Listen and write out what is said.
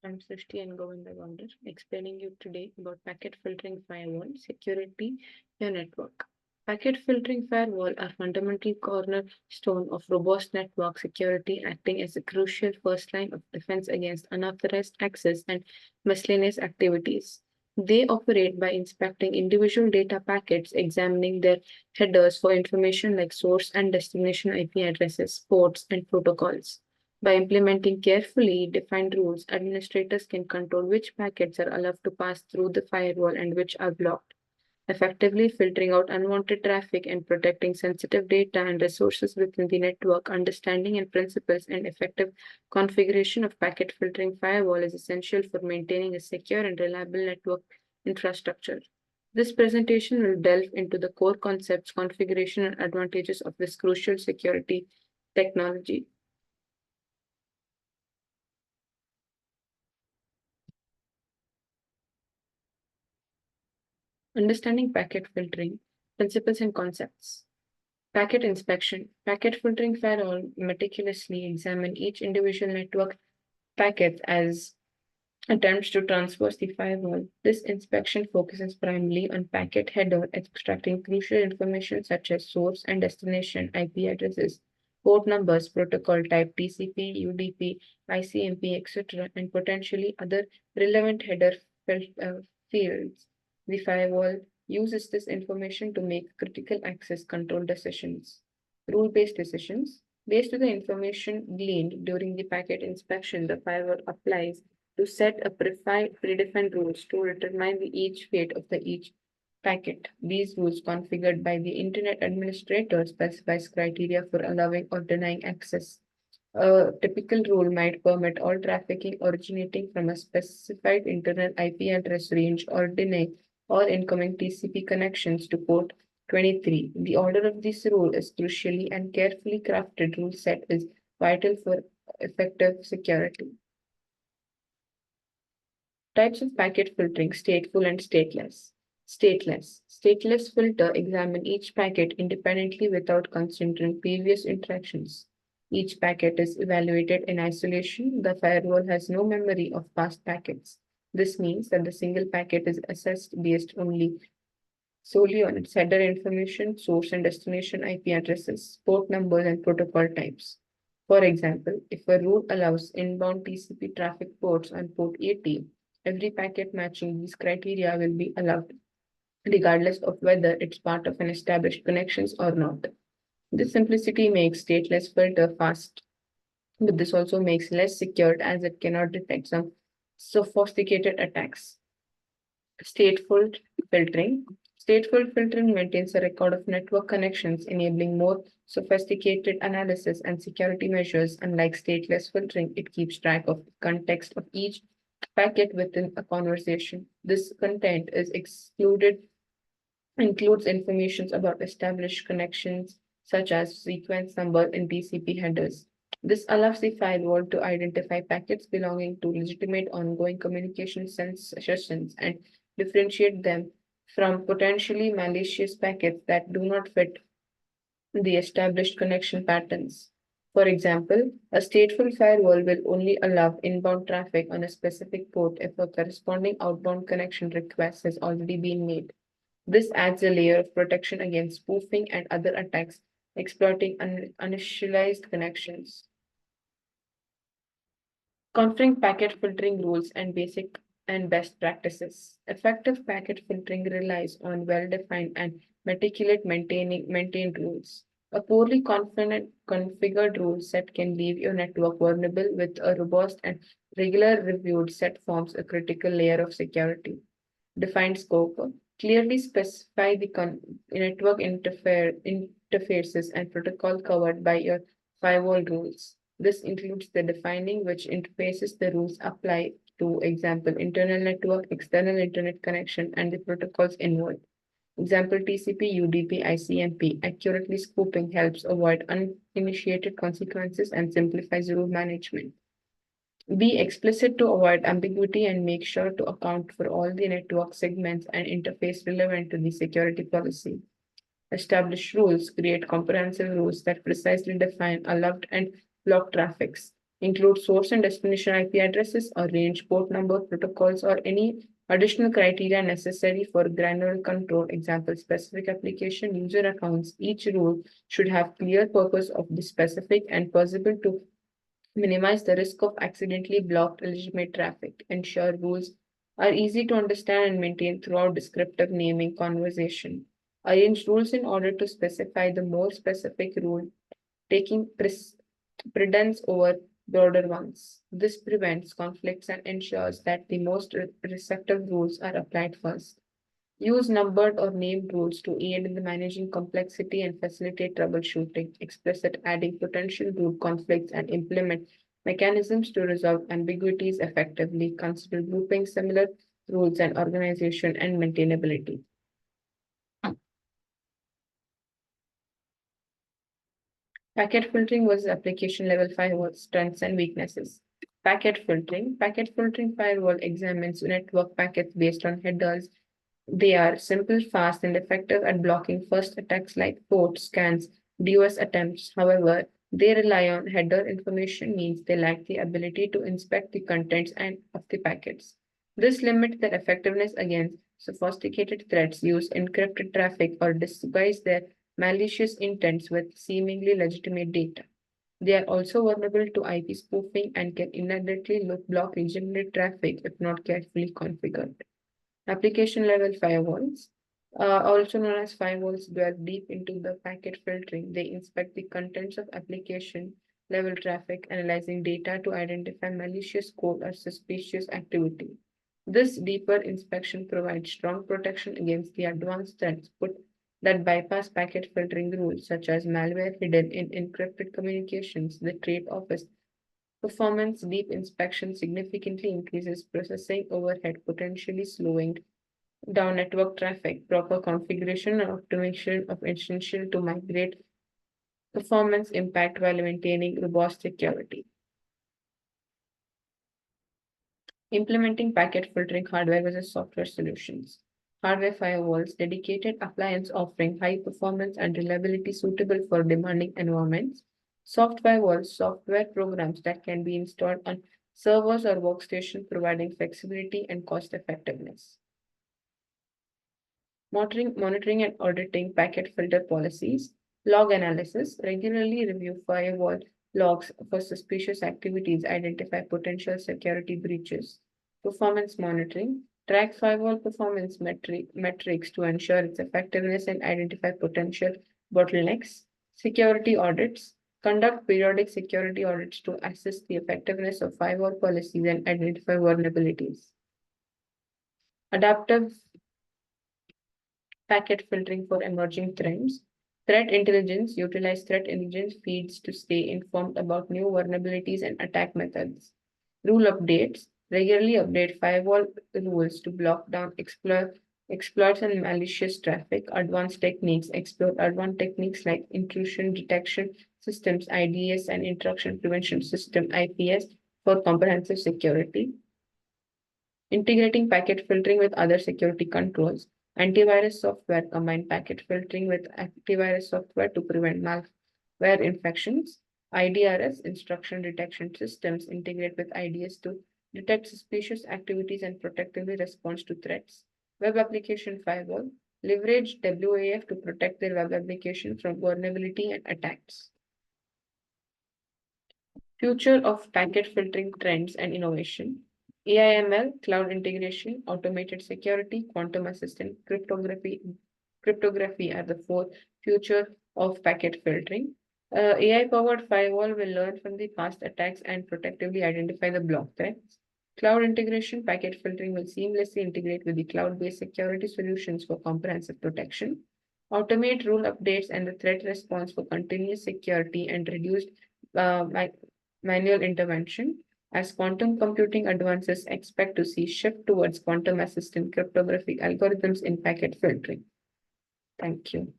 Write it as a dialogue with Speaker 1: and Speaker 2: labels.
Speaker 1: I'm Srishti and Govinda Gonder, explaining you today about packet filtering firewall security your network. Packet filtering firewall are fundamental cornerstone of robust network security, acting as a crucial first line of defense against unauthorized access and miscellaneous activities. They operate by inspecting individual data packets, examining their headers for information like source and destination IP addresses, ports, and protocols. By implementing carefully defined rules, administrators can control which packets are allowed to pass through the firewall and which are blocked, effectively filtering out unwanted traffic and protecting sensitive data and resources within the network. Understanding and principles and effective configuration of packet filtering firewall is essential for maintaining a secure and reliable network infrastructure. This presentation will delve into the core concepts, configuration, and advantages of this crucial security technology. Understanding packet filtering, principles and concepts. Packet inspection. Packet filtering firewall meticulously examine each individual network packet as attempts to transverse the firewall. This inspection focuses primarily on packet header, extracting crucial information such as source and destination IP addresses, port numbers, protocol type TCP, UDP, ICMP, etc., and potentially other relevant header fields. The firewall uses this information to make critical access control decisions. Rule-based decisions. Based on the information gleaned during the packet inspection, the firewall applies to set a predefined rules to determine the each fate of the each packet. These rules, configured by the Internet Administrator, specifies criteria for allowing or denying access. A typical rule might permit all trafficking originating from a specified internal IP address range or deny all incoming TCP connections to port 23. The order of this rule is crucially and carefully crafted rule set is vital for effective security. Types of packet filtering: stateful and stateless. Stateless. Stateless filter examine each packet independently without considering previous interactions. Each packet is evaluated in isolation. The firewall has no memory of past packets. This means that the single packet is assessed based solely on its header information, source and destination IP addresses, port numbers, and protocol types. For example, if a route allows inbound TCP traffic ports on port 80, every packet matching these criteria will be allowed, regardless of whether it's part of an established connections or not. This simplicity makes stateless filter fast, but this also makes less secured as it cannot detect some sophisticated attacks. Stateful filtering. Stateful filtering maintains a record of network connections, enabling more sophisticated analysis and security measures. Unlike stateless filtering, it keeps track of the context of each packet within a conversation. This content is excluded includes information about established connections such as sequence number and TCP headers. This allows the firewall to identify packets belonging to legitimate ongoing communication sessions and differentiate them from potentially malicious packets that do not fit the established connection patterns. For example, a stateful firewall will only allow inbound traffic on a specific port if a corresponding outbound connection request has already been made. This adds a layer of protection against spoofing and other attacks exploiting uninitialized connections. Configuring packet filtering rules and basic and best practices. Effective packet filtering relies on well-defined and maintained rules. A poorly configured rule set can leave your network vulnerable. With a robust and regular reviewed set forms a critical layer of security. Defined scope. Clearly specify the network interfaces and protocol covered by your firewall rules. This includes the defining which interfaces the rules apply to, example, internal network, external internet connection, and the protocols involved. Example TCP, UDP, ICMP. Accurately scoping helps avoid uninitiated consequences and simplifies rule management. Be explicit to avoid ambiguity and make sure to account for all the network segments and interface relevant to the security policy. Establish rules, create comprehensive rules that precisely define allowed and blocked traffics. include source and destination IP addresses or range port number protocols or any additional criteria necessary for granular control. Example, specific application user accounts. Each rule should have clear purpose of the specific and possible to minimize the risk of accidentally blocked legitimate traffic. Ensure rules are easy to understand and maintain throughout descriptive naming conversation. Arrange rules in order to specify the more specific rule, taking precedence over broader ones. This prevents conflicts and ensures that the most receptive rules are applied first. Use numbered or named rules to aid in the managing complexity and facilitate troubleshooting. Explicit adding potential rule conflicts and implement mechanisms to resolve ambiguities effectively. Consider grouping similar rules and organization and maintainability. Packet filtering was application level firewall strengths and weaknesses. Packet filtering. Packet filtering firewall examines network packets based on headers. They are simple, fast, and effective at blocking first attacks like port scans, DOS attempts. However, they rely on header information, means they lack the ability to inspect the contents and of the packets. This limits their effectiveness against sophisticated threats, use encrypted traffic, or disguise their malicious intents with seemingly legitimate data. They are also vulnerable to IP spoofing and can inadvertently block legitimate traffic if not carefully configured. Application level firewalls, also known as firewalls, delve deep into the packet filtering. They inspect the contents of application level traffic, analyzing data to identify malicious code or suspicious activity. This deeper inspection provides strong protection against the advanced threats that bypass packet filtering rules, such as malware hidden in encrypted communications. The trade-off is performance. Deep inspection significantly increases processing overhead, potentially slowing down network traffic. Proper configuration and optimization of essential to migrate performance impact while maintaining robust security. Implementing packet filtering hardware versus software solutions. Hardware firewalls, dedicated appliance offering high performance and reliability suitable for demanding environments. Soft firewalls, software programs that can be installed on servers or workstations, providing flexibility and cost effectiveness. Monitoring and auditing packet filter policies. Log analysis. Regularly review firewall logs for suspicious activities, identify potential security breaches. Performance monitoring. Track firewall performance metrics to ensure its effectiveness and identify potential bottlenecks. Security audits. Conduct periodic security audits to assess the effectiveness of firewall policies and identify vulnerabilities. Adaptive packet filtering for emerging trends. Threat intelligence. Utilize threat intelligence feeds to stay informed about new vulnerabilities and attack methods. Rule updates. Regularly update firewall rules to block down exploits and malicious traffic. Advanced techniques. Explore advanced techniques like intrusion detection systems, IDS, and intrusion prevention system, IPS, for comprehensive security. Integrating packet filtering with other security controls. Antivirus software combine packet filtering with antivirus software to prevent malware infections. IDRS, instruction detection systems, integrate with IDS to detect suspicious activities and protectively respond to threats. Web application firewall, leverage WAF to protect their web application from vulnerability and attacks. Future of packet filtering trends and innovation. AIML, cloud integration, automated security, quantum assistant cryptography are the four future of packet filtering. AI-powered firewall will learn from the past attacks and protectively identify the block threats. Cloud integration, packet filtering will seamlessly integrate with the cloud-based security solutions for comprehensive protection. Automate rule updates and the threat response for continuous security and reduced manual intervention. As quantum computing advances, expect to see shift towards quantum assistant cryptographic algorithms in packet filtering. Thank you.